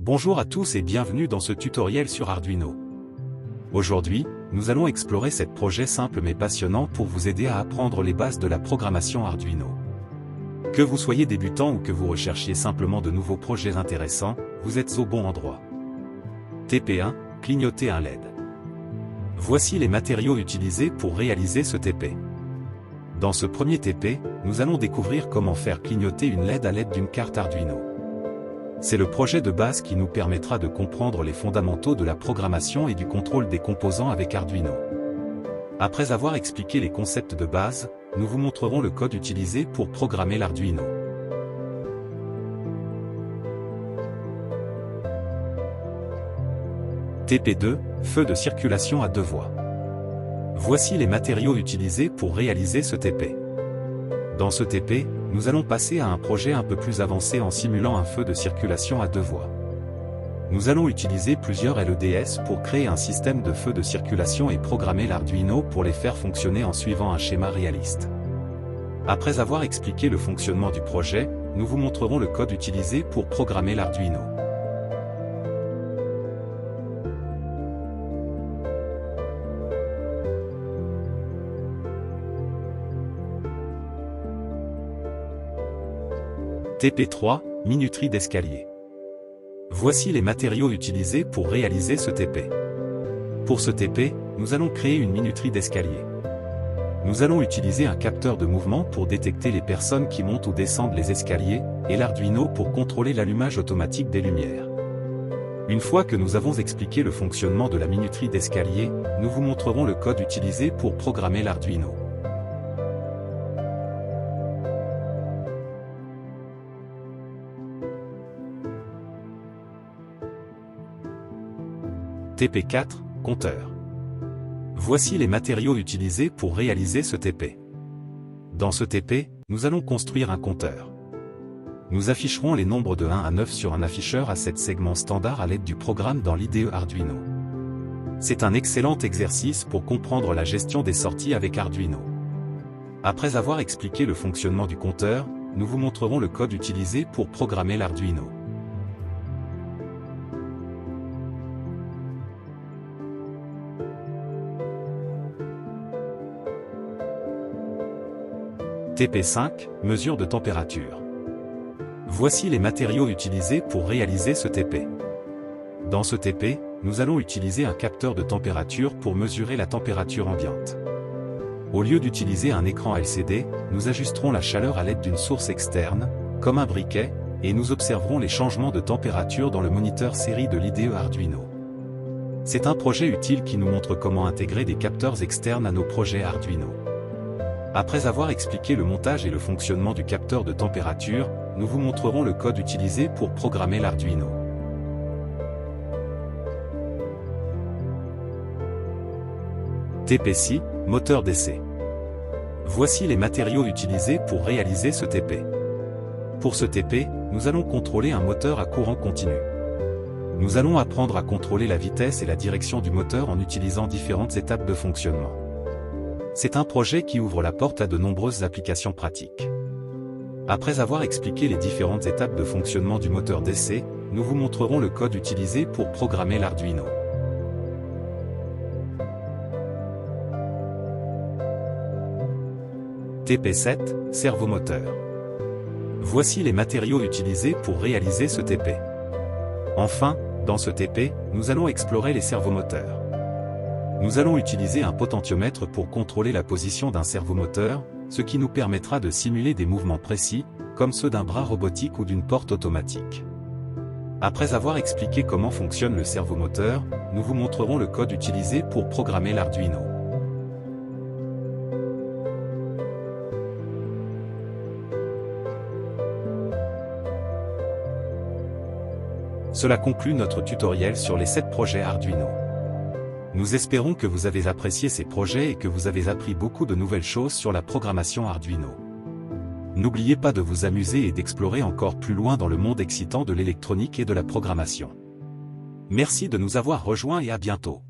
Bonjour à tous et bienvenue dans ce tutoriel sur Arduino. Aujourd'hui, nous allons explorer ce projet simple mais passionnant pour vous aider à apprendre les bases de la programmation Arduino. Que vous soyez débutant ou que vous recherchiez simplement de nouveaux projets intéressants, vous êtes au bon endroit. TP1, clignoter un LED. Voici les matériaux utilisés pour réaliser ce TP. Dans ce premier TP, nous allons découvrir comment faire clignoter une LED à l'aide d'une carte Arduino. C'est le projet de base qui nous permettra de comprendre les fondamentaux de la programmation et du contrôle des composants avec Arduino. Après avoir expliqué les concepts de base, nous vous montrerons le code utilisé pour programmer l'Arduino. TP2, feu de circulation à deux voies. Voici les matériaux utilisés pour réaliser ce TP. Dans ce TP, nous allons passer à un projet un peu plus avancé en simulant un feu de circulation à deux voies. Nous allons utiliser plusieurs LEDs pour créer un système de feux de circulation et programmer l'Arduino pour les faire fonctionner en suivant un schéma réaliste. Après avoir expliqué le fonctionnement du projet, nous vous montrerons le code utilisé pour programmer l'Arduino. TP3, minuterie d'escalier. Voici les matériaux utilisés pour réaliser ce TP. Pour ce TP, nous allons créer une minuterie d'escalier. Nous allons utiliser un capteur de mouvement pour détecter les personnes qui montent ou descendent les escaliers, et l'Arduino pour contrôler l'allumage automatique des lumières. Une fois que nous avons expliqué le fonctionnement de la minuterie d'escalier, nous vous montrerons le code utilisé pour programmer l'Arduino. TP4, compteur. Voici les matériaux utilisés pour réaliser ce TP. Dans ce TP, nous allons construire un compteur. Nous afficherons les nombres de 1 à 9 sur un afficheur à 7 segments standard à l'aide du programme dans l'IDE Arduino. C'est un excellent exercice pour comprendre la gestion des sorties avec Arduino. Après avoir expliqué le fonctionnement du compteur, nous vous montrerons le code utilisé pour programmer l'Arduino. TP5, mesure de température. Voici les matériaux utilisés pour réaliser ce TP. Dans ce TP, nous allons utiliser un capteur de température pour mesurer la température ambiante. Au lieu d'utiliser un écran LCD, nous ajusterons la chaleur à l'aide d'une source externe, comme un briquet, et nous observerons les changements de température dans le moniteur série de l'IDE Arduino. C'est un projet utile qui nous montre comment intégrer des capteurs externes à nos projets Arduino. Après avoir expliqué le montage et le fonctionnement du capteur de température, nous vous montrerons le code utilisé pour programmer l'Arduino. TP6, moteur d'essai. Voici les matériaux utilisés pour réaliser ce TP. Pour ce TP, nous allons contrôler un moteur à courant continu. Nous allons apprendre à contrôler la vitesse et la direction du moteur en utilisant différentes étapes de fonctionnement. C'est un projet qui ouvre la porte à de nombreuses applications pratiques. Après avoir expliqué les différentes étapes de fonctionnement du moteur d'essai, nous vous montrerons le code utilisé pour programmer l'Arduino. TP7, servomoteur. Voici les matériaux utilisés pour réaliser ce TP. Enfin, dans ce TP, nous allons explorer les servomoteurs. Nous allons utiliser un potentiomètre pour contrôler la position d'un servomoteur, ce qui nous permettra de simuler des mouvements précis, comme ceux d'un bras robotique ou d'une porte automatique. Après avoir expliqué comment fonctionne le servomoteur, nous vous montrerons le code utilisé pour programmer l'Arduino. Cela conclut notre tutoriel sur les 7 projets Arduino. Nous espérons que vous avez apprécié ces projets et que vous avez appris beaucoup de nouvelles choses sur la programmation Arduino. N'oubliez pas de vous amuser et d'explorer encore plus loin dans le monde excitant de l'électronique et de la programmation. Merci de nous avoir rejoints et à bientôt.